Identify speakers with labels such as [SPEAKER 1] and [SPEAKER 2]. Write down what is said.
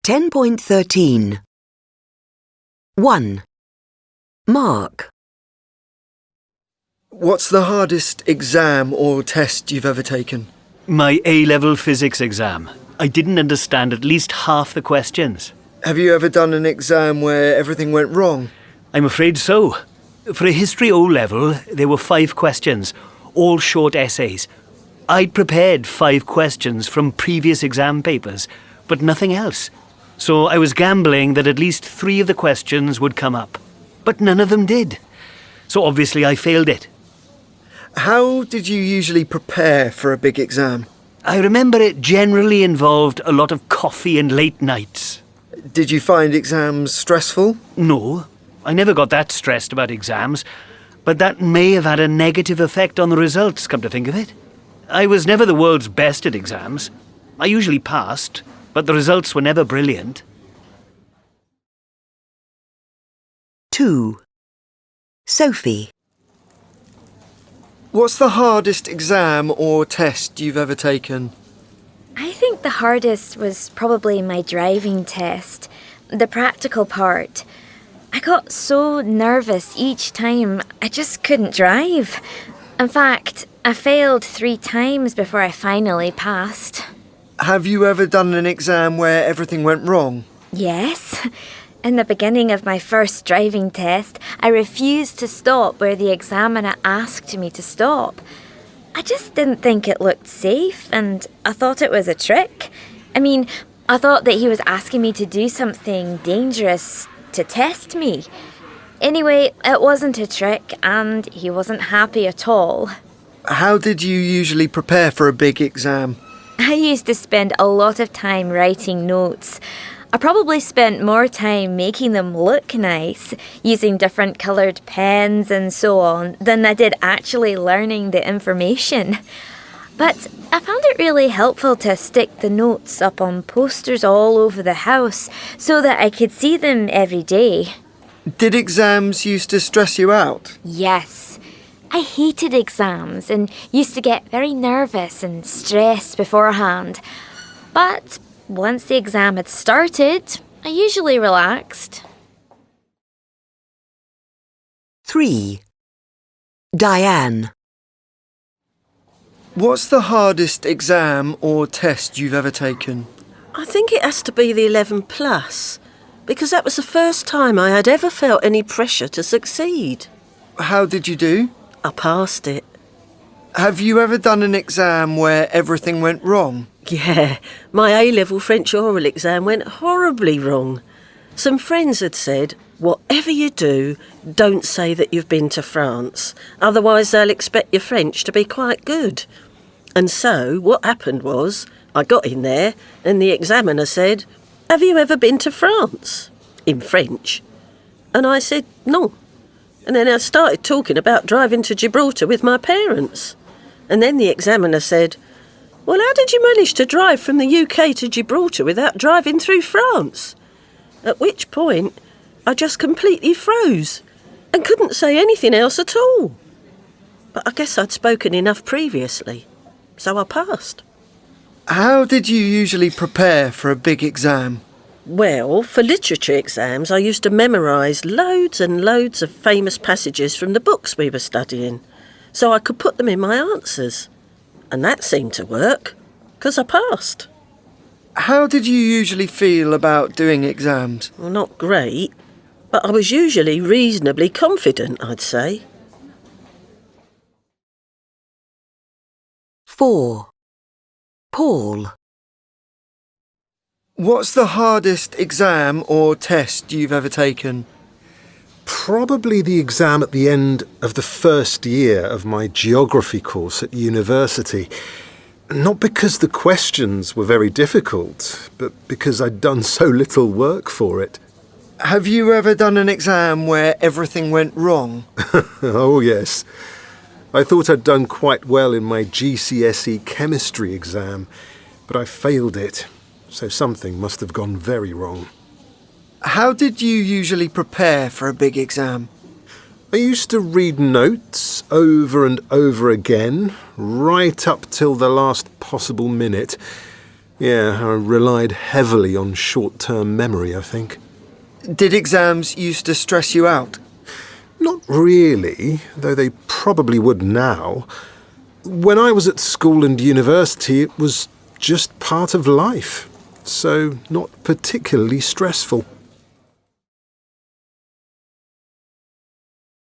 [SPEAKER 1] 10.13 1. Mark.
[SPEAKER 2] What's the hardest exam or test you've ever taken?
[SPEAKER 3] My A-level physics exam. I didn't understand at least half the questions.
[SPEAKER 2] Have you ever done an exam where everything went wrong?
[SPEAKER 3] I'm afraid so. For a history O-level, there were 5 questions, all short essays. I'd prepared 5 questions from previous exam papers, but nothing else. So I was gambling that at least 3 of the questions would come up. But none of them did. So obviously I failed it.
[SPEAKER 2] How did you usually prepare for a big exam?
[SPEAKER 3] I remember it generally involved a lot of coffee and late nights.
[SPEAKER 2] Did you find exams stressful?
[SPEAKER 3] No, I never got that stressed about exams, but that may have had a negative effect on the results, come to think of it. I was never the world's best at exams. I usually passed, but the results were never brilliant.
[SPEAKER 1] 2. Sophie.
[SPEAKER 2] What's the hardest exam or test you've ever taken?
[SPEAKER 4] I think the hardest was probably my driving test, the practical part. I got so nervous each time, I just couldn't drive. In fact, I failed 3 times before I finally passed.
[SPEAKER 2] Have you ever done an exam where everything went wrong?
[SPEAKER 4] Yes. In the beginning of my first driving test, I refused to stop where the examiner asked me to stop. I just didn't think it looked safe, and I thought it was a trick. I thought that he was asking me to do something dangerous to test me. Anyway, it wasn't a trick, and he wasn't happy at all.
[SPEAKER 2] How did you usually prepare for a big exam?
[SPEAKER 4] I used to spend a lot of time writing notes. I probably spent more time making them look nice, using different coloured pens and so on, than I did actually learning the information. But I found it really helpful to stick the notes up on posters all over the house so that I could see them every day.
[SPEAKER 2] Did exams used to stress you out?
[SPEAKER 4] Yes. I hated exams and used to get very nervous and stressed beforehand. But once the exam had started, I usually relaxed.
[SPEAKER 1] 3. Diane.
[SPEAKER 2] What's the hardest exam or test you've ever taken?
[SPEAKER 5] I think it has to be the 11 plus, because that was the first time I had ever felt any pressure to succeed.
[SPEAKER 2] How did you do?
[SPEAKER 5] I passed it.
[SPEAKER 2] Have you ever done an exam where everything went wrong?
[SPEAKER 5] Yeah, my A-level French oral exam went horribly wrong. Some friends had said, whatever you do, don't say that you've been to France, otherwise they'll expect your French to be quite good. And so what happened was, I got in there and the examiner said, have you ever been to France? In French. And I said, no. And then I started talking about driving to Gibraltar with my parents. And then the examiner said, well, how did you manage to drive from the UK to Gibraltar without driving through France? At which point, I just completely froze and couldn't say anything else at all. But I guess I'd spoken enough previously, so I passed.
[SPEAKER 2] How did you usually prepare for a big exam?
[SPEAKER 5] Well, for literature exams, I used to memorise loads and loads of famous passages from the books we were studying, so I could put them in my answers. And that seemed to work, because I passed.
[SPEAKER 2] How did you usually feel about doing exams?
[SPEAKER 5] Well, not great, but I was usually reasonably confident, I'd say.
[SPEAKER 1] 4. Paul.
[SPEAKER 2] What's the hardest exam or test you've ever taken?
[SPEAKER 6] Probably the exam at the end of the first year of my geography course at university. Not because the questions were very difficult, but because I'd done so little work for it.
[SPEAKER 2] Have you ever done an exam where everything went wrong?
[SPEAKER 6] Oh, yes. I thought I'd done quite well in my GCSE chemistry exam, but I failed it, so something must have gone very wrong.
[SPEAKER 2] How did you usually prepare for a big exam?
[SPEAKER 6] I used to read notes over and over again, right up till the last possible minute. Yeah, I relied heavily on short-term memory, I think.
[SPEAKER 2] Did exams used to stress you out?
[SPEAKER 6] Not really, though they probably would now. When I was at school and university, it was just part of life, so not particularly stressful.